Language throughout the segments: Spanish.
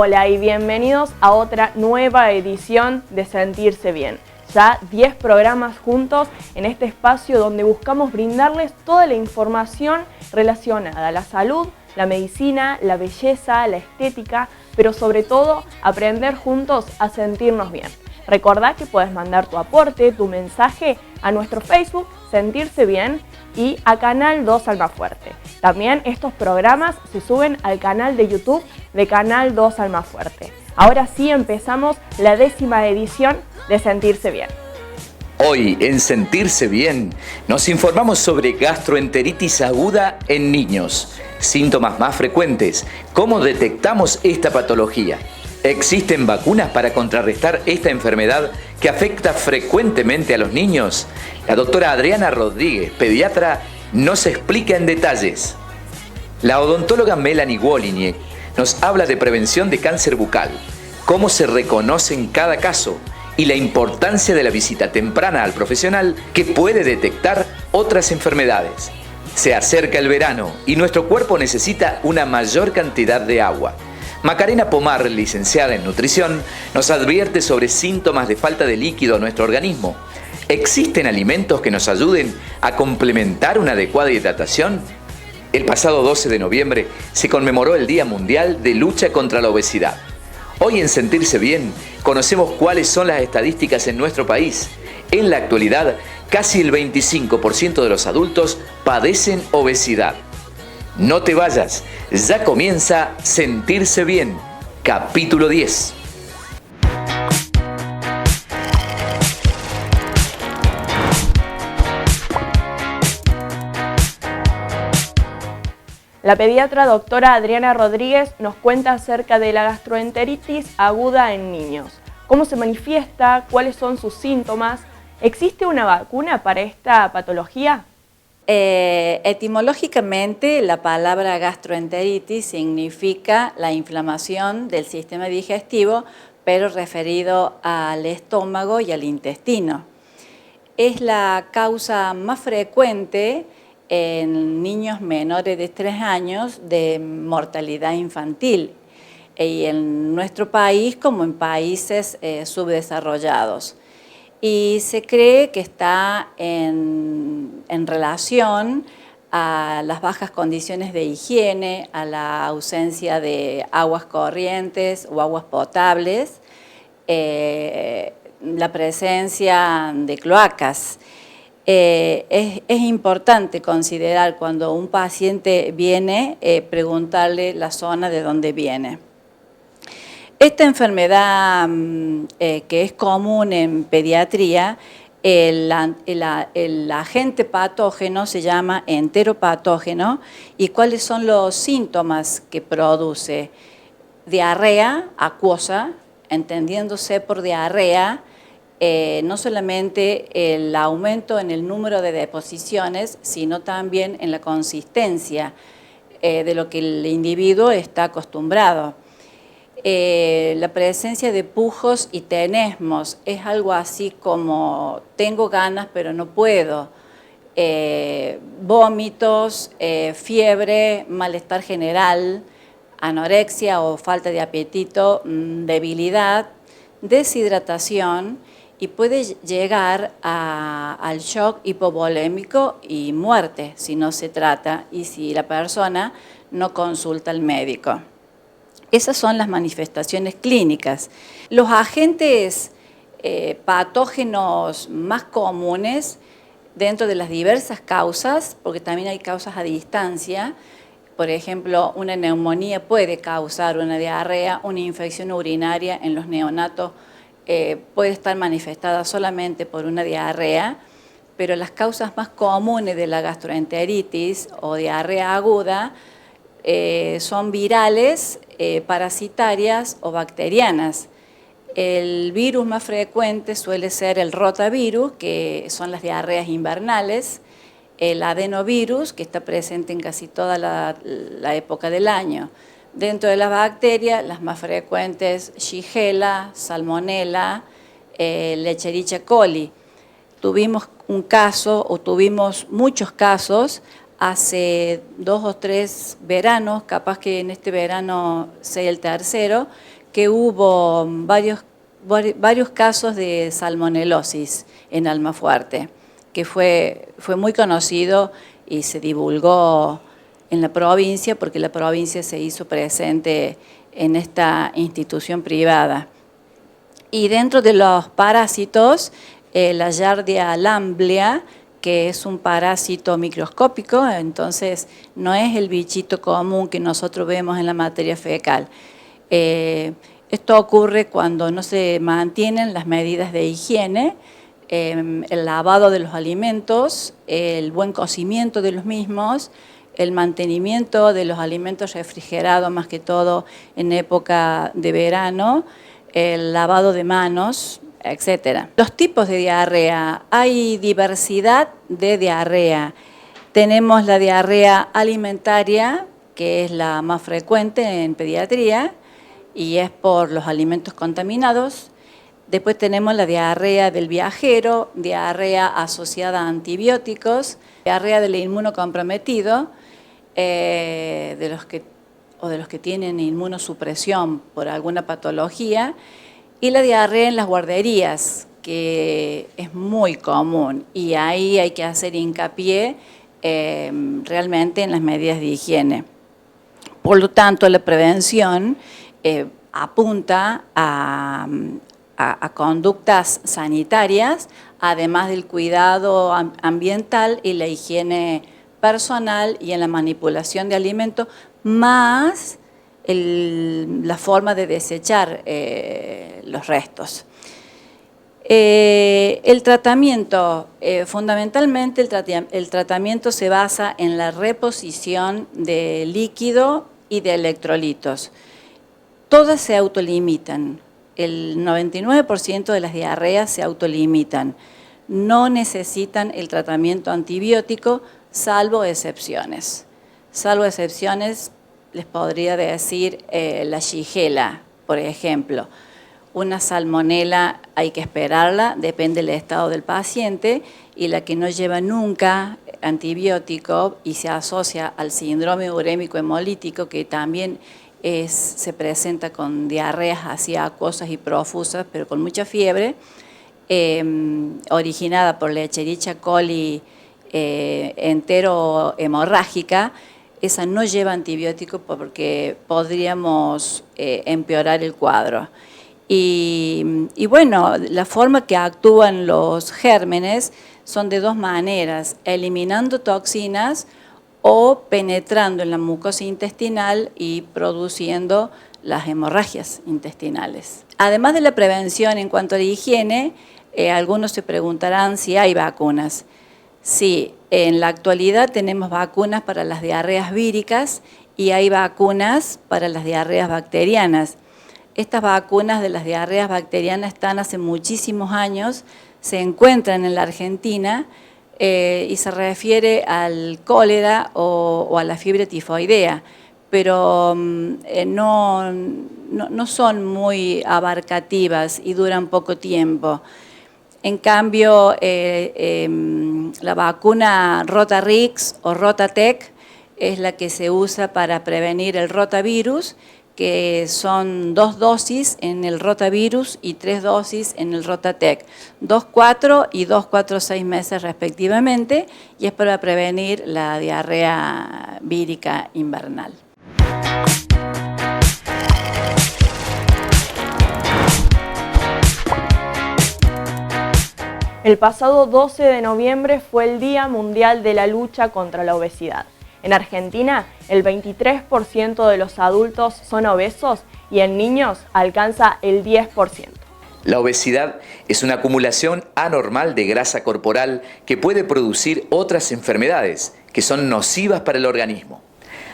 Hola y bienvenidos a otra nueva edición de Sentirse Bien. Ya 10 programas juntos en este espacio donde buscamos brindarles toda la información relacionada a la salud, la medicina, la belleza, la estética, pero sobre todo aprender juntos a sentirnos bien. Recordá que puedes mandar tu aporte, tu mensaje a nuestro Facebook, Sentirse Bien, y a Canal 2 Almafuerte. También estos programas se suben al canal de YouTube de Canal 2 Almafuerte. Ahora sí empezamos la 10ª edición de Sentirse Bien. Hoy en Sentirse Bien nos informamos sobre gastroenteritis aguda en niños, síntomas más frecuentes, cómo detectamos esta patología. ¿Existen vacunas para contrarrestar esta enfermedad que afecta frecuentemente a los niños? La doctora Adriana Rodríguez, pediatra, nos explica en detalles. La odontóloga Melanie Woliniek nos habla de prevención de cáncer bucal, cómo se reconoce en cada caso y la importancia de la visita temprana al profesional que puede detectar otras enfermedades. Se acerca el verano y nuestro cuerpo necesita una mayor cantidad de agua. Macarena Pomar, licenciada en nutrición, nos advierte sobre síntomas de falta de líquido a nuestro organismo. ¿Existen alimentos que nos ayuden a complementar una adecuada hidratación? El pasado 12 de noviembre se conmemoró el Día Mundial de Lucha contra la Obesidad. Hoy en Sentirse Bien conocemos cuáles son las estadísticas en nuestro país. En la actualidad, casi el 25% de los adultos padecen obesidad. No te vayas, ya comienza Sentirse Bien, capítulo 10. La pediatra doctora Adriana Rodríguez nos cuenta acerca de la gastroenteritis aguda en niños. ¿Cómo se manifiesta? ¿Cuáles son sus síntomas? ¿Existe una vacuna para esta patología? Etimológicamente, la palabra gastroenteritis significa la inflamación del sistema digestivo, pero referido al estómago y al intestino. Es la causa más frecuente en niños menores de 3 años de mortalidad infantil y en nuestro país como en países subdesarrollados. Y se cree que está en relación a las bajas condiciones de higiene, a la ausencia de aguas corrientes o aguas potables, la presencia de cloacas. Es importante considerar cuando un paciente viene, preguntarle la zona de donde viene. Esta enfermedad que es común en pediatría, el agente patógeno se llama enteropatógeno. ¿Y cuáles son los síntomas que produce? Diarrea acuosa, entendiéndose por diarrea, no solamente el aumento en el número de deposiciones, sino también en la consistencia de lo que el individuo está acostumbrado. La presencia de pujos y tenesmos es algo así como tengo ganas pero no puedo, vómitos, fiebre, malestar general, anorexia o falta de apetito, debilidad, deshidratación y puede llegar al shock hipovolémico y muerte si no se trata y si la persona no consulta al médico. Esas son las manifestaciones clínicas. Los agentes patógenos más comunes dentro de las diversas causas, porque también hay causas a distancia, por ejemplo, una neumonía puede causar una diarrea, una infección urinaria en los neonatos puede estar manifestada solamente por una diarrea, pero las causas más comunes de la gastroenteritis o diarrea aguda son virales, parasitarias o bacterianas. El virus más frecuente suele ser el rotavirus, que son las diarreas invernales, el adenovirus, que está presente en casi toda la época del año. Dentro de las bacterias, las más frecuentes, Shigella, Salmonella, Escherichia coli. Tuvimos un caso, o tuvimos muchos casos, hace 2 o 3 veranos, capaz que en este verano sea el tercero, que hubo varios casos de salmonelosis en Almafuerte, que fue muy conocido y se divulgó en la provincia porque la provincia se hizo presente en esta institución privada. Y dentro de los parásitos, la Giardia lamblia, que es un parásito microscópico, entonces no es el bichito común que nosotros vemos en la materia fecal. Esto ocurre cuando no se mantienen las medidas de higiene, el lavado de los alimentos, el buen cocimiento de los mismos, el mantenimiento de los alimentos refrigerados, más que todo en época de verano, el lavado de manos, etc. Los tipos de diarrea. Hay diversidad de diarrea. Tenemos la diarrea alimentaria, que es la más frecuente en pediatría, y es por los alimentos contaminados. Después tenemos la diarrea del viajero, diarrea asociada a antibióticos, diarrea del inmunocomprometido, de los que tienen inmunosupresión por alguna patología, y la diarrea en las guarderías, que es muy común, y ahí hay que hacer hincapié realmente en las medidas de higiene. Por lo tanto, la prevención apunta a conductas sanitarias, además del cuidado ambiental y la higiene personal y en la manipulación de alimentos, más la forma de desechar los restos. El tratamiento, fundamentalmente el tratamiento se basa en la reposición de líquido y de electrolitos. Todas se autolimitan. El 99% de las diarreas se autolimitan. No necesitan el tratamiento antibiótico, salvo excepciones. Salvo excepciones, les podría decir la Shigella, por ejemplo. Una salmonela hay que esperarla, depende del estado del paciente, y la que no lleva nunca antibiótico y se asocia al síndrome urémico hemolítico, que también se presenta con diarreas así acuosas y profusas, pero con mucha fiebre, originada por la Escherichia coli entero hemorrágica. Esa no lleva antibiótico porque podríamos empeorar el cuadro. Y bueno, la forma que actúan los gérmenes son de dos maneras: eliminando toxinas o penetrando en la mucosa intestinal y produciendo las hemorragias intestinales. Además de la prevención en cuanto a la higiene, algunos se preguntarán si hay vacunas. Sí, en la actualidad tenemos vacunas para las diarreas víricas y hay vacunas para las diarreas bacterianas. Estas vacunas de las diarreas bacterianas están hace muchísimos años, se encuentran en la Argentina y se refiere al cólera o a la fiebre tifoidea, pero no son muy abarcativas y duran poco tiempo. En cambio, la vacuna Rotarix o Rotatec es la que se usa para prevenir el rotavirus, que son 2 dosis en el rotavirus y 3 dosis en el Rotatec, 2-4 y 2-4-6 meses respectivamente, y es para prevenir la diarrea vírica invernal. El pasado 12 de noviembre fue el Día Mundial de la Lucha contra la Obesidad. En Argentina, el 23% de los adultos son obesos y en niños alcanza el 10%. La obesidad es una acumulación anormal de grasa corporal que puede producir otras enfermedades que son nocivas para el organismo.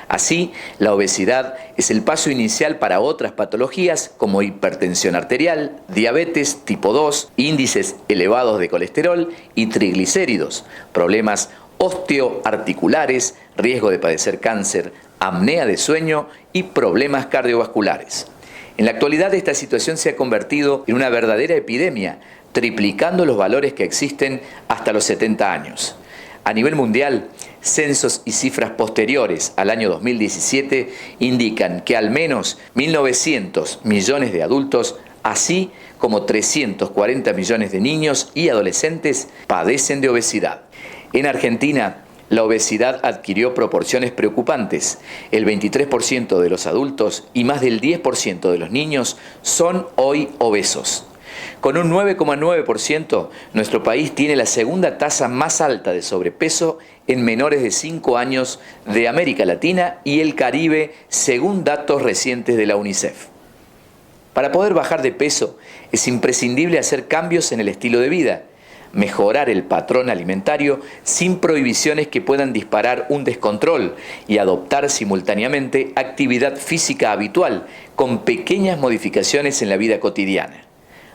Así, la obesidad es el paso inicial para otras patologías como hipertensión arterial, diabetes tipo 2, índices elevados de colesterol y triglicéridos, problemas osteoarticulares, riesgo de padecer cáncer, apnea de sueño y problemas cardiovasculares. En la actualidad esta situación se ha convertido en una verdadera epidemia, triplicando los valores que existen hasta los 70 años. A nivel mundial, censos y cifras posteriores al año 2017 indican que al menos 1.900 millones de adultos, así como 340 millones de niños y adolescentes, padecen de obesidad. En Argentina, la obesidad adquirió proporciones preocupantes. El 23% de los adultos y más del 10% de los niños son hoy obesos. Con un 9,9%, nuestro país tiene la segunda tasa más alta de sobrepeso en menores de 5 años de América Latina y el Caribe, según datos recientes de la UNICEF. Para poder bajar de peso, es imprescindible hacer cambios en el estilo de vida, mejorar el patrón alimentario sin prohibiciones que puedan disparar un descontrol y adoptar simultáneamente actividad física habitual con pequeñas modificaciones en la vida cotidiana.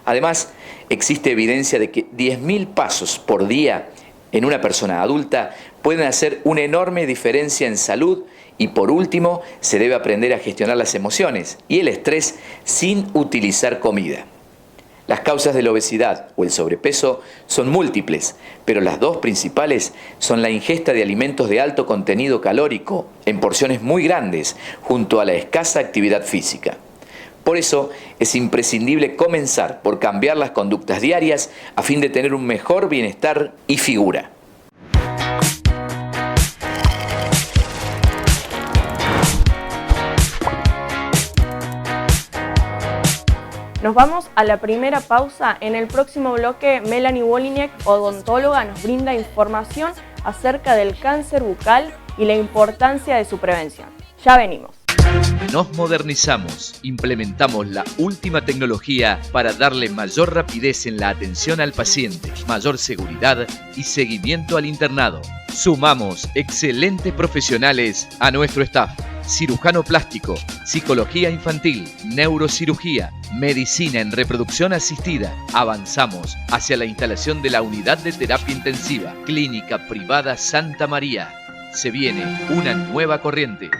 Además, existe evidencia de que 10.000 pasos por día en una persona adulta pueden hacer una enorme diferencia en salud y, por último, se debe aprender a gestionar las emociones y el estrés sin utilizar comida. Las causas de la obesidad o el sobrepeso son múltiples, pero las dos principales son la ingesta de alimentos de alto contenido calórico en porciones muy grandes junto a la escasa actividad física. Por eso es imprescindible comenzar por cambiar las conductas diarias a fin de tener un mejor bienestar y figura. Nos vamos a la primera pausa. En el próximo bloque, Melanie Woliniek, odontóloga, nos brinda información acerca del cáncer bucal y la importancia de su prevención. Ya venimos. Nos modernizamos, implementamos la última tecnología para darle mayor rapidez en la atención al paciente, mayor seguridad y seguimiento al internado. Sumamos excelentes profesionales a nuestro staff. Cirujano plástico, psicología infantil, neurocirugía, medicina en reproducción asistida. Avanzamos hacia la instalación de la unidad de terapia intensiva. Clínica Privada Santa María. Se viene una nueva corriente.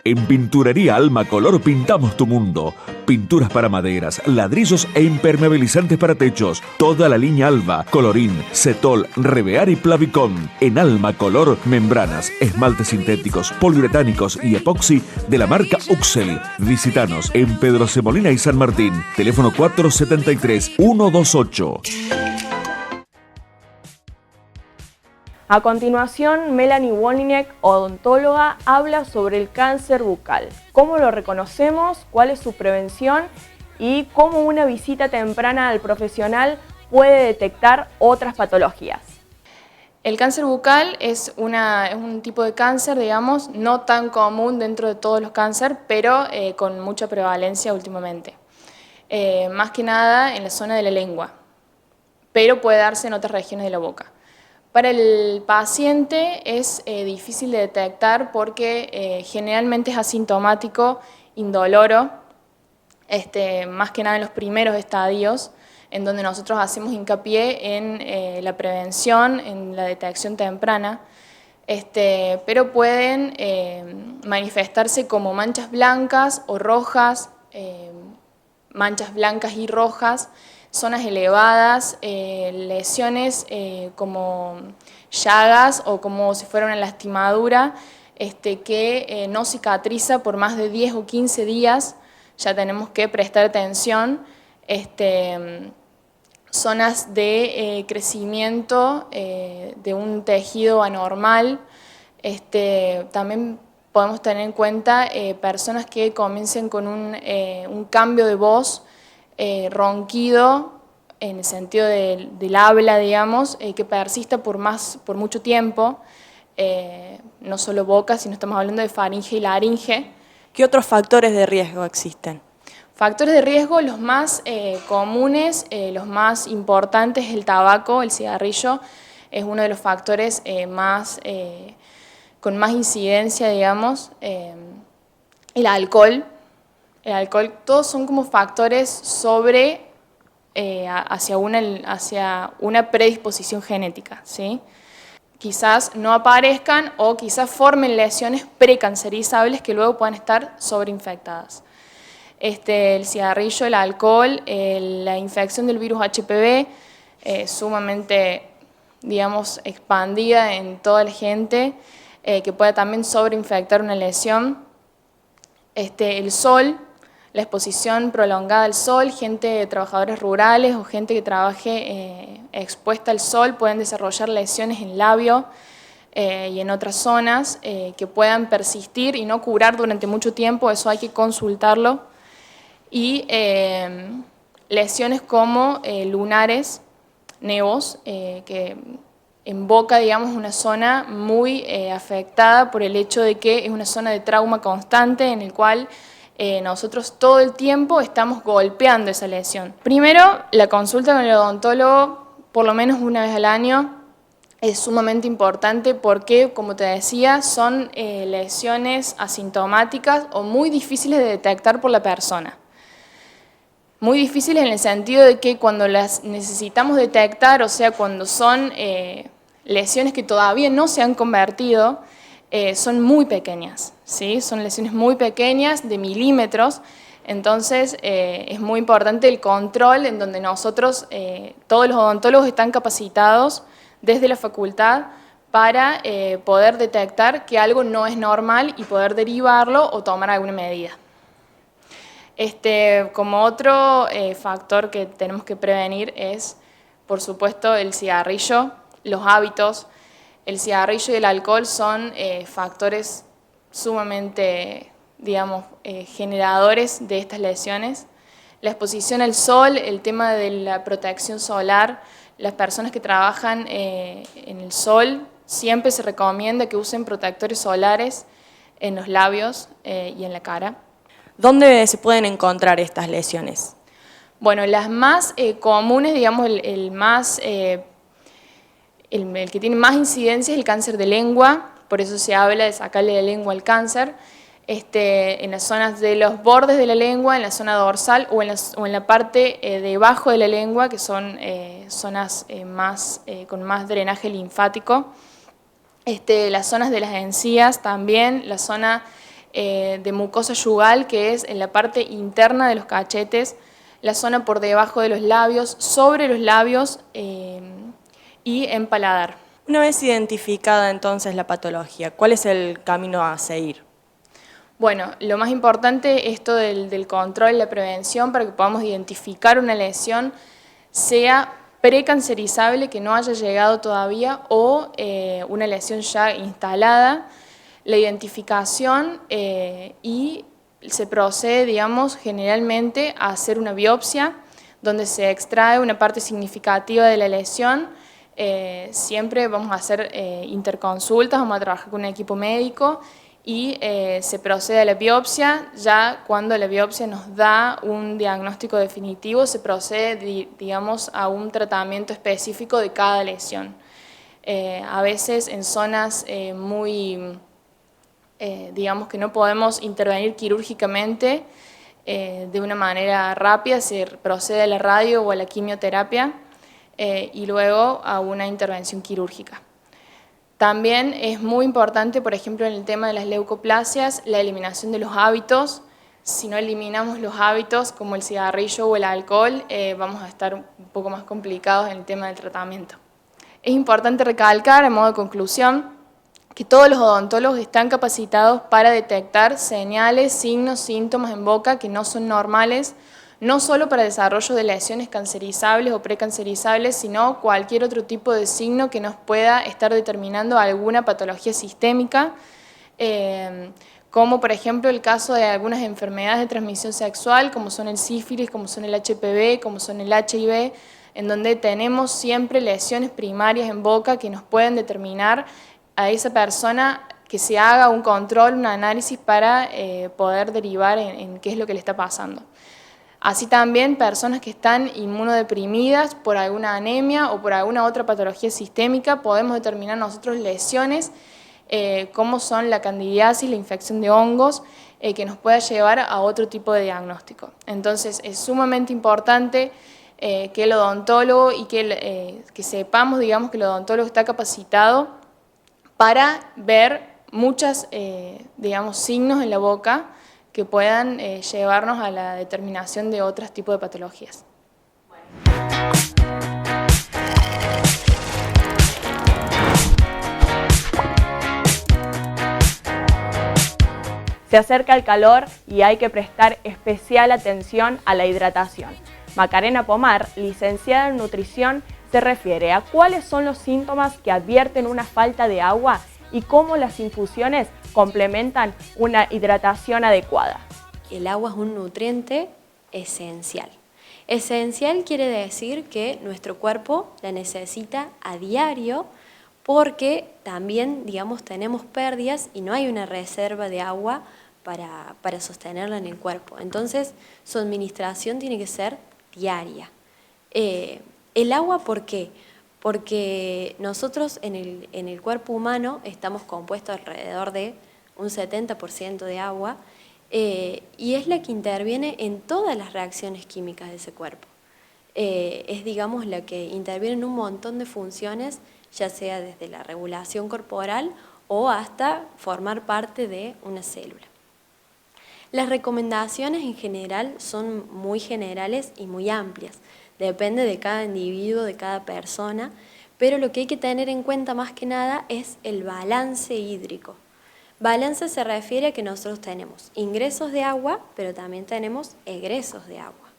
En Pinturería Alma Color pintamos tu mundo. Pinturas para maderas, ladrillos e impermeabilizantes para techos. Toda la línea Alba, Colorín, Cetol, Revear y Plavicón. En Alma Color, membranas, esmaltes sintéticos, poliuretánicos y epoxi de la marca Uxel. Visítanos en Pedro Semolina y San Martín. Teléfono 473-128. A continuación, Melanie Woliniek, odontóloga, habla sobre el cáncer bucal. ¿Cómo lo reconocemos? ¿Cuál es su prevención? Y cómo una visita temprana al profesional puede detectar otras patologías. El cáncer bucal es un tipo de cáncer, digamos, no tan común dentro de todos los cánceres, pero con mucha prevalencia últimamente. Más que nada en la zona de la lengua, pero puede darse en otras regiones de la boca. Para el paciente es difícil de detectar porque generalmente es asintomático, indoloro, más que nada en los primeros estadios, en donde nosotros hacemos hincapié en la prevención, en la detección temprana, pero pueden manifestarse como manchas blancas o rojas, manchas blancas y rojas, zonas elevadas, lesiones como llagas o como si fuera una lastimadura que no cicatriza por más de 10 o 15 días, ya tenemos que prestar atención. Zonas de crecimiento de un tejido anormal. También podemos tener en cuenta personas que comiencen con un cambio de voz, ronquido, en el sentido del habla, digamos, que persista por mucho tiempo, no solo boca, sino estamos hablando de faringe y laringe. ¿Qué otros factores de riesgo existen? Factores de riesgo, los más comunes, los más importantes, el tabaco, el cigarrillo, es uno de los factores con más incidencia, digamos. El alcohol, todos son como factores hacia una predisposición genética, ¿sí? Quizás no aparezcan o quizás formen lesiones precancerizables que luego puedan estar sobreinfectadas. El cigarrillo, el alcohol, la infección del virus HPV, sumamente, digamos, expandida en toda la gente, que pueda también sobreinfectar una lesión. El sol, la exposición prolongada al sol, trabajadores rurales o gente que trabaje expuesta al sol pueden desarrollar lesiones en labio y en otras zonas que puedan persistir y no curar durante mucho tiempo, eso hay que consultarlo. Y lesiones como lunares, nevos, que en boca, digamos, una zona muy afectada por el hecho de que es una zona de trauma constante en el cual nosotros todo el tiempo estamos golpeando esa lesión. Primero, la consulta con el odontólogo, por lo menos una vez al año, es sumamente importante porque, como te decía, son lesiones asintomáticas o muy difíciles de detectar por la persona. Muy difíciles en el sentido de que cuando las necesitamos detectar, o sea, cuando son lesiones que todavía no se han convertido, son muy pequeñas, ¿sí? Son lesiones muy pequeñas, de milímetros, entonces es muy importante el control en donde nosotros, todos los odontólogos están capacitados desde la facultad para poder detectar que algo no es normal y poder derivarlo o tomar alguna medida. Como otro factor que tenemos que prevenir es, por supuesto, el cigarrillo, los hábitos. El cigarrillo y el alcohol son factores sumamente, digamos, generadores de estas lesiones. La exposición al sol, el tema de la protección solar, las personas que trabajan en el sol, siempre se recomienda que usen protectores solares en los labios y en la cara. ¿Dónde se pueden encontrar estas lesiones? Bueno, las más comunes, digamos, el que tiene más incidencia es el cáncer de lengua, por eso se habla de sacarle la lengua al cáncer, en las zonas de los bordes de la lengua, en la zona dorsal o en la parte debajo de la lengua, que son zonas con más drenaje linfático. Las zonas de las encías también, la zona de mucosa yugal, que es en la parte interna de los cachetes, la zona por debajo de los labios, sobre los labios y en paladar. Una vez identificada entonces la patología, ¿cuál es el camino a seguir? Bueno, lo más importante, esto del control y la prevención para que podamos identificar una lesión, sea precancerizable, que no haya llegado todavía, o una lesión ya instalada. La identificación y se procede, digamos, generalmente a hacer una biopsia donde se extrae una parte significativa de la lesión. Siempre vamos a hacer interconsultas, vamos a trabajar con un equipo médico y se procede a la biopsia. Ya cuando la biopsia nos da un diagnóstico definitivo, se procede, digamos, a un tratamiento específico de cada lesión. A veces en zonas digamos que no podemos intervenir quirúrgicamente de una manera rápida, se procede a la radio o a la quimioterapia y luego a una intervención quirúrgica. También es muy importante, por ejemplo, en el tema de las leucoplasias, la eliminación de los hábitos. Si no eliminamos los hábitos como el cigarrillo o el alcohol, vamos a estar un poco más complicados en el tema del tratamiento. Es importante recalcar, en modo de conclusión, que todos los odontólogos están capacitados para detectar señales, signos, síntomas en boca que no son normales, no solo para desarrollo de lesiones cancerizables o precancerizables, sino cualquier otro tipo de signo que nos pueda estar determinando alguna patología sistémica, como por ejemplo el caso de algunas enfermedades de transmisión sexual, como son el sífilis, como son el HPV, como son el HIV, en donde tenemos siempre lesiones primarias en boca que nos pueden determinar a esa persona que se haga un control, un análisis para poder derivar en qué es lo que le está pasando. Así también personas que están inmunodeprimidas por alguna anemia o por alguna otra patología sistémica, podemos determinar nosotros lesiones como son la candidiasis, la infección de hongos, que nos pueda llevar a otro tipo de diagnóstico. Entonces es sumamente importante que el odontólogo y que sepamos, digamos, que el odontólogo está capacitado para ver muchos, digamos, signos en la boca que puedan llevarnos a la determinación de otros tipos de patologías. Se acerca el calor y hay que prestar especial atención a la hidratación. Macarena Pomar, licenciada en nutrición, se refiere a cuáles son los síntomas que advierten una falta de agua y cómo las infusiones complementan una hidratación adecuada. El agua es un nutriente esencial. Esencial quiere decir que nuestro cuerpo la necesita a diario porque también, digamos, tenemos pérdidas y no hay una reserva de agua para sostenerla en el cuerpo. Entonces, su administración tiene que ser diaria. El agua, ¿por qué? Porque nosotros en el cuerpo humano estamos compuestos alrededor de un 70% de agua y es la que interviene en todas las reacciones químicas de ese cuerpo. Es, digamos, la que interviene en un montón de funciones, ya sea desde la regulación corporal o hasta formar parte de una célula. Las recomendaciones en general son muy generales y muy amplias. Depende de cada individuo, de cada persona, pero lo que hay que tener en cuenta más que nada es el balance hídrico. Balance se refiere a que nosotros tenemos ingresos de agua, pero también tenemos egresos de agua.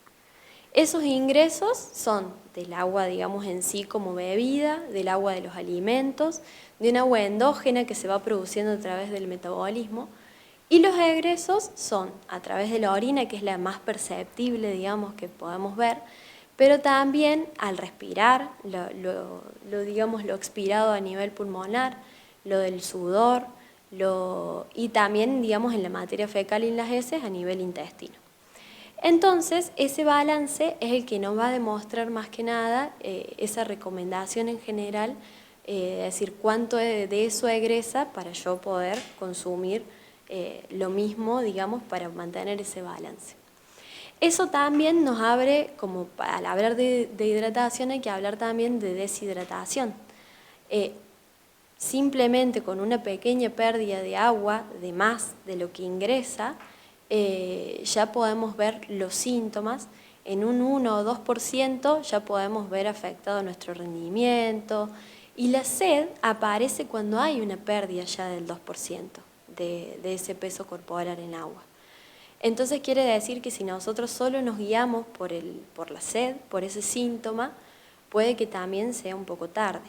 Esos ingresos son del agua, digamos, en sí como bebida, del agua de los alimentos, de un agua endógena que se va produciendo a través del metabolismo, y los egresos son a través de la orina, que es la más perceptible, digamos, que podemos ver, pero también al respirar, lo expirado a nivel pulmonar, lo del sudor, y también, digamos, en la materia fecal y en las heces a nivel intestino. Entonces, ese balance es el que nos va a demostrar más que nada esa recomendación en general, es decir, cuánto de eso egresa para yo poder consumir lo mismo, digamos, para mantener ese balance. Eso también nos abre, como al hablar de hidratación hay que hablar también de deshidratación. Simplemente con una pequeña pérdida de agua, de más de lo que ingresa, ya podemos ver los síntomas. En un 1 o 2% ya podemos ver afectado nuestro rendimiento, y la sed aparece cuando hay una pérdida ya del 2% de ese peso corporal en agua. Entonces quiere decir que si nosotros solo nos guiamos por la sed, por ese síntoma, puede que también sea un poco tarde.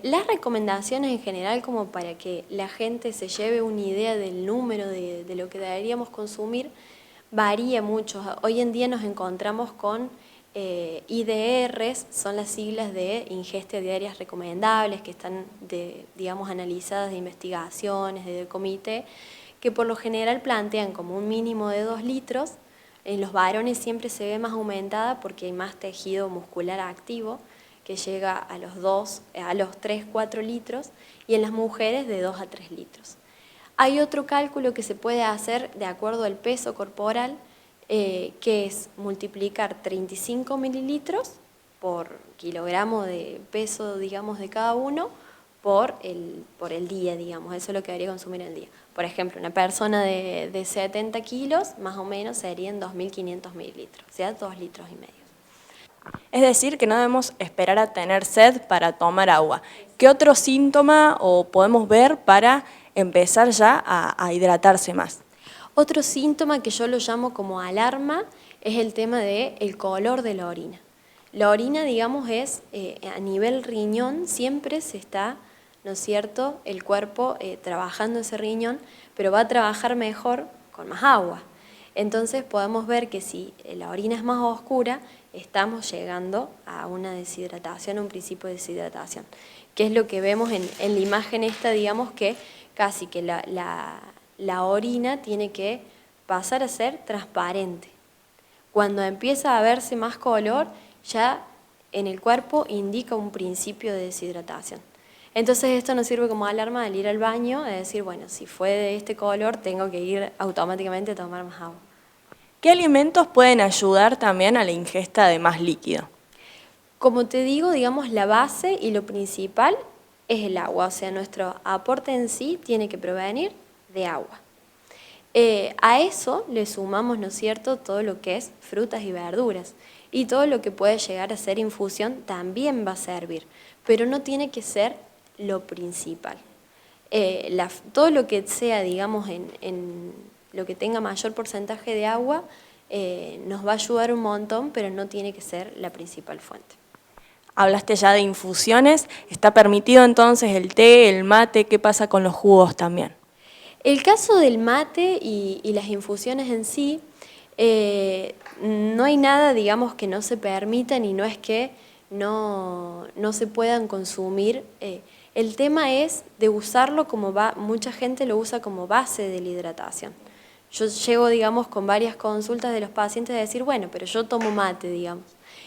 Las recomendaciones en general, como para que la gente se lleve una idea del número de lo que deberíamos consumir, varía mucho. Hoy en día nos encontramos con IDRs, son las siglas de ingestas diarias recomendables, que están, digamos, analizadas de investigaciones, de comité, que por lo general plantean como un mínimo de 2 litros. En los varones siempre se ve más aumentada porque hay más tejido muscular activo, que llega a los 3-4 litros, y en las mujeres de 2 a 3 litros. Hay otro cálculo que se puede hacer de acuerdo al peso corporal, que es multiplicar 35 mililitros por kilogramo de peso, digamos, de cada uno, por el día, digamos. Eso es lo que debería consumir en el día. Por ejemplo, una persona de 70 kilos, más o menos serían 2.500 mililitros, o sea, 2 litros y medio. Es decir, que no debemos esperar a tener sed para tomar agua. ¿Qué otro síntoma podemos ver para empezar ya a hidratarse más? Otro síntoma que yo lo llamo como alarma es el tema del color de la orina. La orina, digamos, es a nivel riñón, siempre se está, ¿no es cierto?, el cuerpo trabajando ese riñón, pero va a trabajar mejor con más agua. Entonces podemos ver que si la orina es más oscura, estamos llegando a una deshidratación, a un principio de deshidratación, que es lo que vemos en la imagen esta, digamos, que casi que la orina tiene que pasar a ser transparente. Cuando empieza a verse más color, ya en el cuerpo indica un principio de deshidratación. Entonces esto nos sirve como alarma al ir al baño, de decir, bueno, si fue de este color, tengo que ir automáticamente a tomar más agua. ¿Qué alimentos pueden ayudar también a la ingesta de más líquido? Como te digo, digamos, la base y lo principal es el agua, o sea, nuestro aporte en sí tiene que provenir de agua. A eso le sumamos, ¿no es cierto?, todo lo que es frutas y verduras, y todo lo que puede llegar a ser infusión también va a servir, pero no tiene que ser lo principal. Todo lo que sea, digamos, en lo que tenga mayor porcentaje de agua, nos va a ayudar un montón, pero no tiene que ser la principal fuente. Hablaste ya de infusiones, ¿está permitido entonces el té, el mate? ¿Qué pasa con los jugos también? El caso del mate y las infusiones en sí, no hay nada, digamos, que no se permitan y no es que no se puedan consumir. El tema es de usarlo mucha gente lo usa como base de la hidratación. Yo llego, digamos, con varias consultas de los pacientes de decir, bueno, pero yo tomo mate, digamos.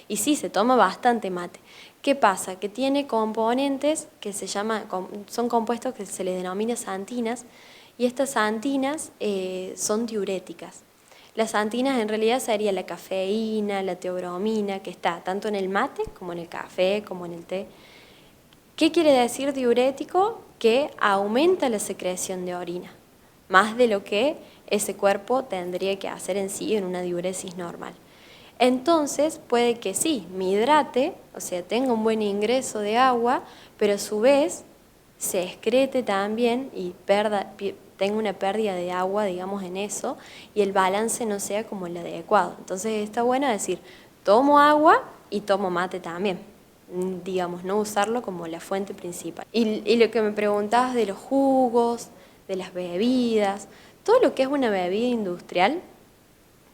Y sí, se toma bastante mate. ¿Qué pasa? Que tiene componentes que son compuestos que se les denomina xantinas, y estas xantinas son diuréticas. Las xantinas en realidad sería la cafeína, la teobromina, que está tanto en el mate como en el café, como en el té. ¿Qué quiere decir diurético? Que aumenta la secreción de orina, más de lo que ese cuerpo tendría que hacer en sí en una diuresis normal. Entonces puede que sí, me hidrate, o sea, tenga un buen ingreso de agua, pero a su vez se excrete también y tenga una pérdida de agua, digamos, en eso, y el balance no sea como el adecuado. Entonces está bueno decir, tomo agua y tomo mate también, digamos, no usarlo como la fuente principal. Y lo que me preguntabas de los jugos, de las bebidas, todo lo que es una bebida industrial,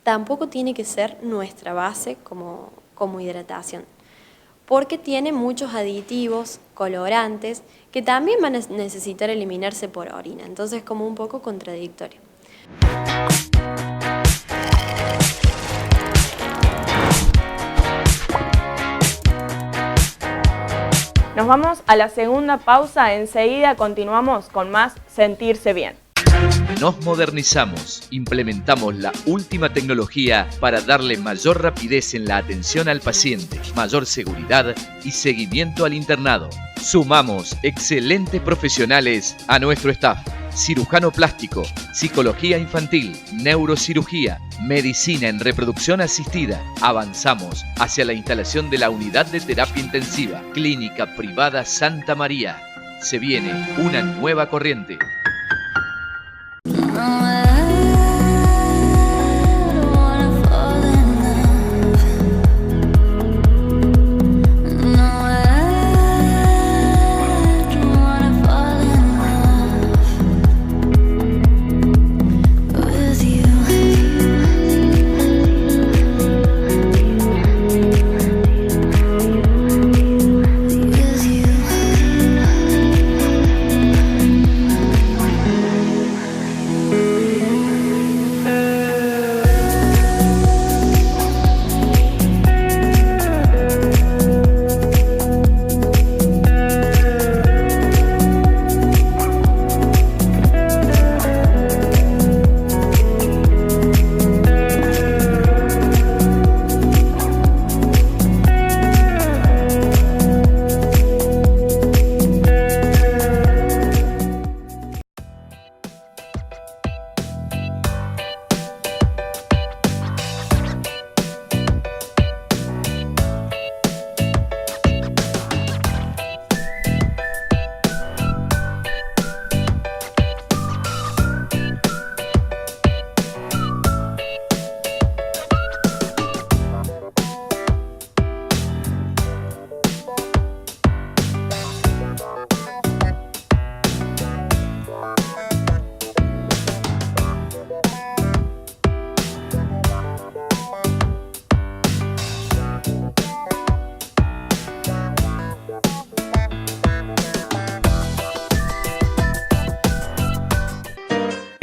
tampoco tiene que ser nuestra base como hidratación, porque tiene muchos aditivos, colorantes, que también van a necesitar eliminarse por orina, entonces es como un poco contradictorio. Nos vamos a la segunda pausa, enseguida continuamos con más Sentirse Bien. Nos modernizamos, implementamos la última tecnología para darle mayor rapidez en la atención al paciente, mayor seguridad y seguimiento al internado. Sumamos excelentes profesionales a nuestro staff. Cirujano plástico, psicología infantil, neurocirugía, medicina en reproducción asistida. Avanzamos hacia la instalación de la unidad de terapia intensiva, Clínica Privada Santa María. Se viene una nueva corriente.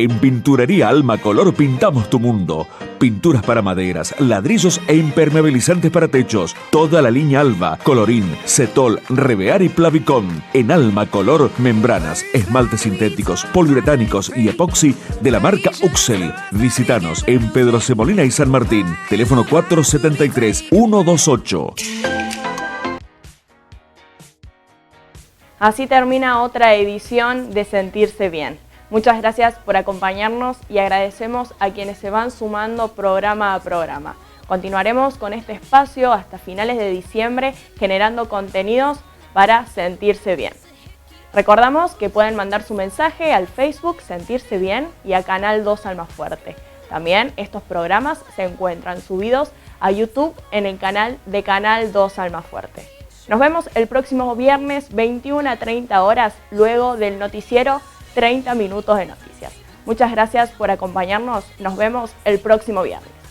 En Pinturería Alma Color pintamos tu mundo. Pinturas para maderas, ladrillos e impermeabilizantes para techos. Toda la línea Alba, Colorín, Cetol, Revear y Plavicon. En Alma Color, membranas, esmaltes sintéticos, poliuretánicos y epoxi de la marca Uxel. Visítanos en Pedro Semolina y San Martín. Teléfono 473-128. Así termina otra edición de Sentirse Bien. Muchas gracias por acompañarnos y agradecemos a quienes se van sumando programa a programa. Continuaremos con este espacio hasta finales de diciembre generando contenidos para sentirse bien. Recordamos que pueden mandar su mensaje al Facebook Sentirse Bien y a Canal 2 Almafuerte. También estos programas se encuentran subidos a YouTube en el canal de Canal 2 Almafuerte. Nos vemos el próximo viernes 21 a 30 horas luego del noticiero 30 minutos de noticias. Muchas gracias por acompañarnos. Nos vemos el próximo viernes.